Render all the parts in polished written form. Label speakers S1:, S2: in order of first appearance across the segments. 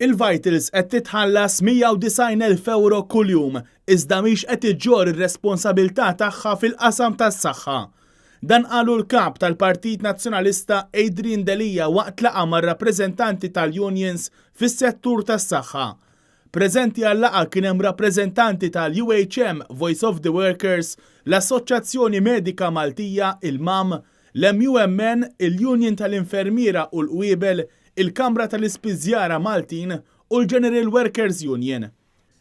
S1: Il-Vitals qed titħallas 190,000 euro kuljum, iżda mhix qed iġġor ir-responsabbiltà tagħha fil-qasam tas-saħħa. Dan qalu l-kap tal-Partit Nazzjonalista Adrian Delija waqt laqgħa mar-rappreżentanti tal-unions fis-settur tas-saħħa. Preżenti għal-laqgħa kien hemm rappreżentanti tal-UHM Voice of the Workers, l-Assoċjazzjoni Medika Maltija, il-MAM, l-MUMN, il-Union tal-Infermiera u l-Qwiebel, il-Kamra tal-Ispiżjara Maltin u l-General Workers Union.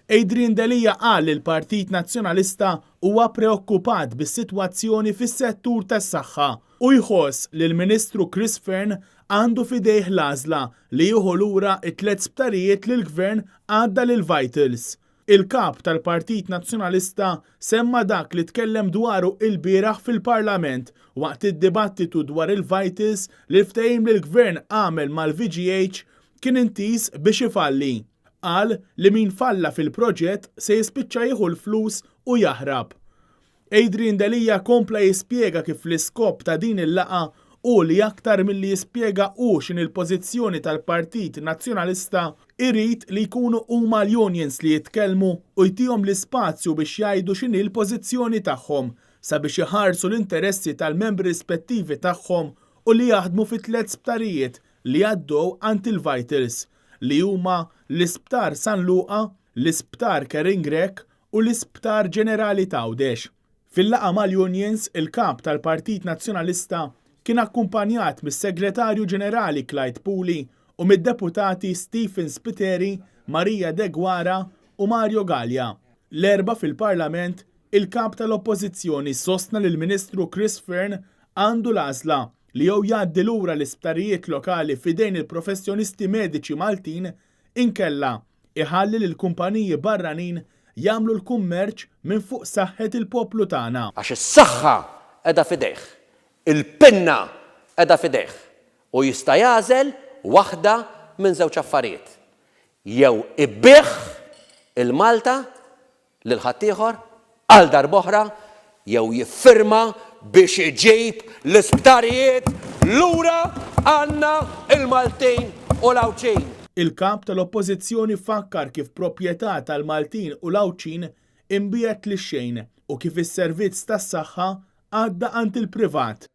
S1: Adrian Delija qal li l-Partit Nazzjonalista huwa preokkupat bis-sitwazzjoni fis-settur tas-saħħa u jħoss li l-Ministru Chris Fearn għandu fidejh l-għażla li jieħu lura t-tliet sptarijiet li l-Gvern għadda lill-Vitals. Il-kap tal-Partit Nazzjonalista semma dak li tkellem dwaru il-bieraħ fil-Parlament waqt id-dibattitu dwar il-Vitals li l-ftehim li l-Gvern għamel mal-VGH kien intis biex ifalli. Qal li min falla fil-proġett se jispiċċa jieħu l-flus u jaħrab. Adrian Delija kompla jispjega kif l-iskop ta' din il-laqa u li aktar milli jispjega x'in il-pożizzjoni tal-Partit Nazzjonalista irid li jkunu huma l-unions li jitkellmu u jtihom l-ispazju biex jgħidu x'inhi l-pożizzjoni tagħhom sabiex iħarsu l-interessi tal-membri rispettivi tagħhom u li jaħdmu fit-tliet sptarijiet li għaddew għand il-Vitals li huma l-Isptar San Luqa, l-Isptar Kering Grek u l-Isptar Ġenerali ta' Għawdex. Fil-laqgħa mal-unions, il-kap tal-Partit Nazzjonalista kien akkumpanjat mis-Segretarju Ġenerali Clyde Pooley u mid-deputati Stephen Spiteri, Marija De Guara u Mario Gallia. L-erba' fil-Parlament, il-kap tal-Oppożizzjoni sostna li l-Ministru Chris Fearn għandu l-għażla li jew jgħaddi lura l-isptarijiet lokali fidejn il-professjonisti mediċi Maltin inkella iħalli lil kumpaniji barranin jagħmlu l-kummerċ minn fuq saħħet il-poplu tagħna.
S2: Għax is-saħħa qiegħda fidejh, il-penna qiegħda fidejh u jista' jagħżel waħda minn żewġ affarijiet. Jew ibbieħ il-Malta lil ħaddieħor għal darb'oħra jew jiffirma biex iġib l-isptarijiet lura għandna il-Maltin u l-Awċin.
S1: Il-kap tal-Oppożizzjoni fakkar kif proprjetà tal-Maltin u l-Awċin imbiegħet lix-xejn u kif is-servizz tas-saħħa għadda għand il-privat.